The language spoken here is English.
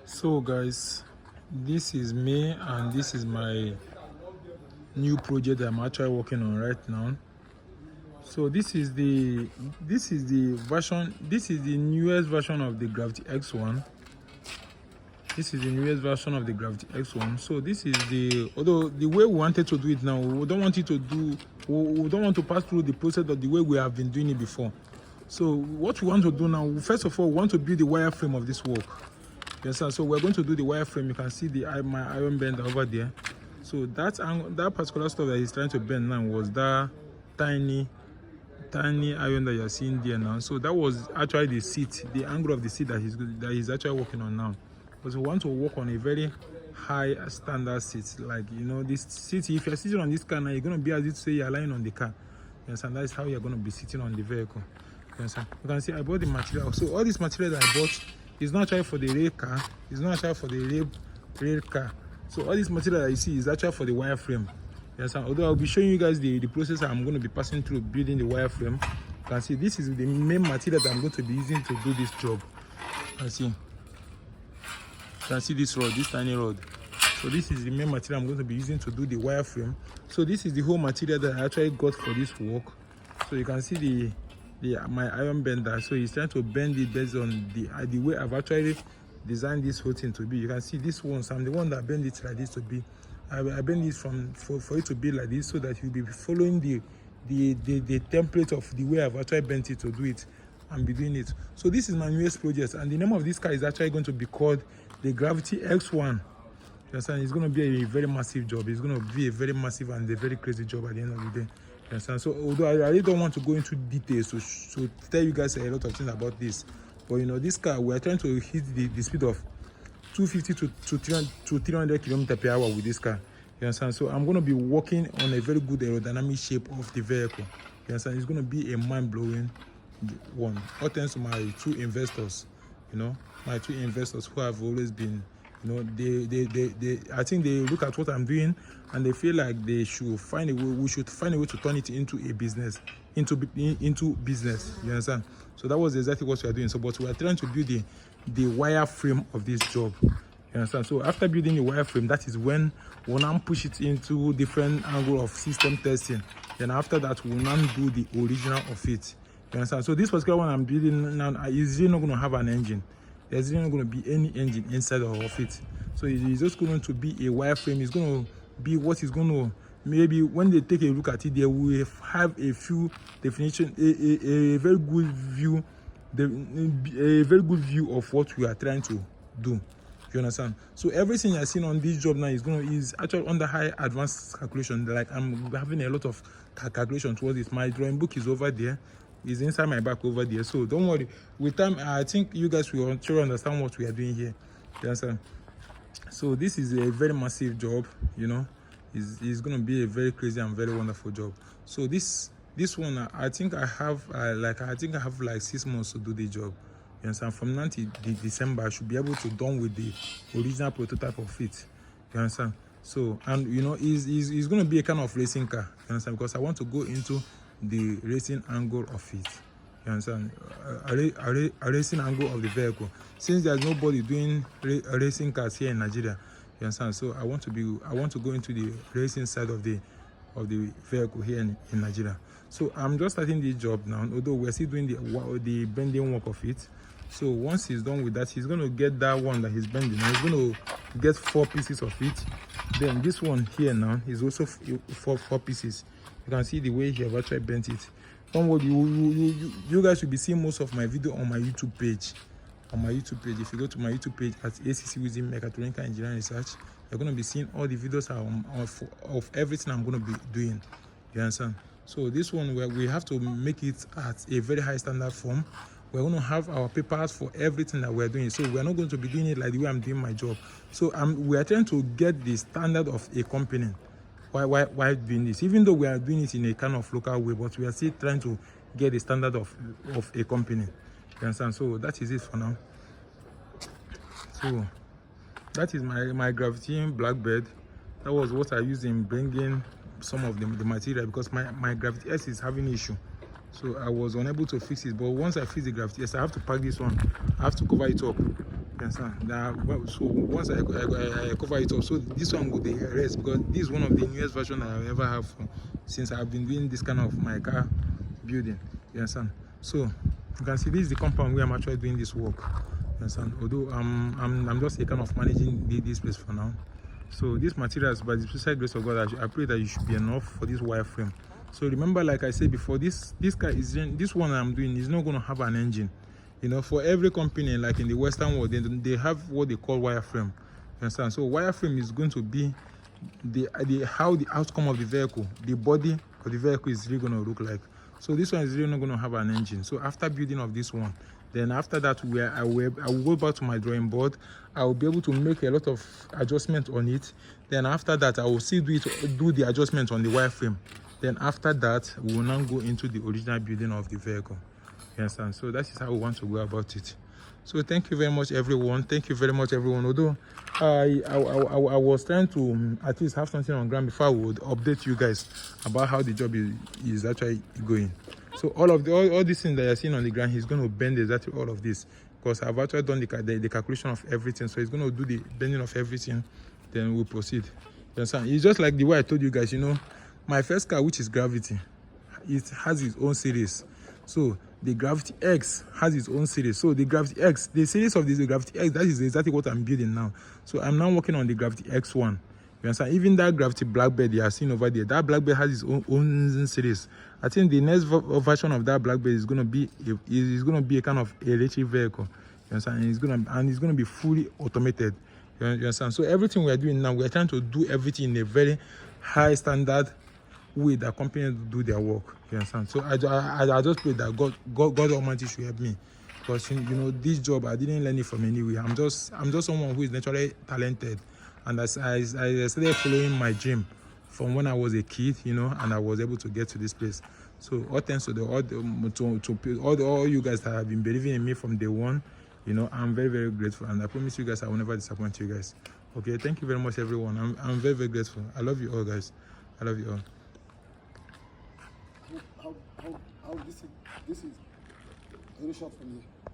So guys, this is me and this is my new project that I'm actually working on right now. So this is the newest version of the Gravity X1. This is the newest version of the Gravity X1. So this is although the way we wanted to do it now, we don't want to pass through the process of the way we have been doing it before. So what we want to do now, first of all, we want to build the wireframe of this work. Yes, sir. So we're going to do the wireframe. You can see my iron bender over there. So that particular stuff that he's trying to bend now was that tiny iron that you're seeing there now. So that was actually the seat, the angle of the seat that he's actually working on now. Because we want to work on a very high standard seat. Like, you know, this seat, if you're sitting on this car now, you're going to be as if to say you're lying on the car. Yes, and that's how you're going to be sitting on the vehicle. Yes, sir. You can see I bought the material. So all this material that I bought is not actually for the rear car. It's not actually for the rear car. So all this material that you see is actually for the wireframe. Yes, sir. Although I'll be showing you guys the process I'm going to be passing through building the wireframe. You can see this is the main material that I'm going to be using to do this job. You can see this rod, this tiny rod. So this is the main material I'm going to be using to do the wireframe. So this is the whole material that I actually got for this work. So you can see my iron bender. So he's trying to bend it based on the way I've actually designed this whole thing to be. You can see this one. So I'm the one that bend it like this to be. I bend it for it to be like this, so that you'll be following the template of the way I've actually bent it to do it and be doing it. So this is my newest project, and the name of this car is actually going to be called the Gravity X1. You understand? It's going to be a very massive job. It's going to be a very massive and a very crazy job at the end of the day. You understand? So although I really don't want to go into details to tell you guys a lot of things about this, but you know, this car, we are trying to hit the speed of 250 to 300 km per hour with this car. You understand? So I'm going to be working on a very good aerodynamic shape of the vehicle. You understand? It's going to be a mind-blowing one. All thanks to my two investors. You know, my two investors who have always been, you know, they I think they look at what I'm doing and they feel like we should find a way to turn it into a business, into business. You understand? So that was exactly what we are doing. So but we are trying to build the wire frame of this job. You understand? So after building the wireframe, that is when we'll now push it into different angle of system testing. Then after that, we'll now do the original of it. You understand? So this particular one I'm building now is really not going to have an engine. There's really not going to be any engine inside of it. So it's just going to be a wireframe. It's going to be what is going to, maybe when they take a look at it, they will have a few definition, a very good view, a very good view of what we are trying to do. You understand? So everything you're seeing on this job now is actually under high advanced calculation. Like I'm having a lot of calculation towards it. My drawing book is over there. It's inside my back over there. So don't worry. With time, I think you guys will truly understand what we are doing here. You understand? So this is a very massive job. You know, it's going to be a very crazy and very wonderful job. So this one, I think I have like 6 months to do the job. You understand? From now to December, I should be able to done with the original prototype of it. You understand? So, and you know, it's going to be a kind of racing car. You understand? Because I want to go into the racing angle of it. You understand? A racing angle of the vehicle. Since there's nobody doing racing cars here in Nigeria, you understand? So I want to go into the racing side of the vehicle here in Nigeria. So I'm just starting this job now, although we're still doing the bending work of it. So once he's done with that, he's going to get that one that he's bending. He's going to get 4 pieces of it. Then this one here now is also 4 pieces. You can see the way he have actually bent it. Don't worry, you guys will be seeing most of my video on my YouTube page. On my YouTube page, if you go to my YouTube page at A.c.c.whizzy Mechatronic Engineering Research, you're going to be seeing all the videos of everything I'm going to be doing. You understand? So this one, we have to make it at a very high standard form. We're going to have our papers for everything that we're doing. So we're not going to be doing it like the way I'm doing my job. So we are trying to get the standard of a company. Why doing this? Even though we are doing it in a kind of local way, but we are still trying to get the standard of a company. You understand? So that is it for now. So that is my Gravity Blackbird. That was what I used in bringing some of the material, because my Gravity S is having issue. So I was unable to fix it. But once I fix the Gravity S, I have to pack this one. I have to cover it up. You You understand? So once I cover it up, so this one will the rest, because this is one of the newest version I ever have since I've been doing this kind of my car building. You understand? So you can see this is the compound where I'm actually doing this work. You understand? Although I'm just a kind of managing this place for now. So these materials, by the special grace of God, I pray that it should be enough for this wireframe. So remember, like I said before, this car is this one I'm doing is not going to have an engine. You know, for every company, like in the Western world, they have what they call wireframe. You understand? So wireframe is going to be how the outcome of the vehicle, the body of the vehicle is really going to look like. So this one is really not going to have an engine. So after building of this one, then after that, I will go back to my drawing board. I will be able to make a lot of adjustments on it. Then after that, I will still do the adjustments on the wireframe. Then after that, we will now go into the original building of the vehicle. You understand? So that is how we want to go about it. So thank you very much, everyone. Thank you very much, everyone. Although I was trying to at least have something on ground before I would update you guys about how the job is actually going. So all these things that you're seeing on the ground, he's going to bend exactly all of this, because I've actually done the calculation of everything. So he's going to do the bending of everything, then we'll proceed. You understand? It's just like the way I told you guys, you know, my first car, which is Gravity, it has its own series. So the Gravity X has its own series. So the Gravity X, the series of the Gravity X, that is exactly what I'm building now. So I'm now working on the Gravity X1. You understand? Even that Gravity Blackbird you are seeing over there, that Blackbird has its own series. I think the next version of that Blackbird is gonna be a kind of electric vehicle. You understand? And it's gonna be fully automated. You understand? So everything we are doing now, we are trying to do everything in a very high standard way that companies do their work. You understand? So I just pray that God Almighty should help me, because you know, this job I didn't learn it from anywhere. I'm just someone who is naturally talented, and as I started following my dream from when I was a kid, you know, and I was able to get to this place. So all thanks to all you guys that have been believing in me from day one. You know, I'm very, very grateful, and I promise you guys I will never disappoint you guys. Okay, thank you very much, everyone. I'm very, very grateful. I love you all, guys. I love you all. How this is very short from here.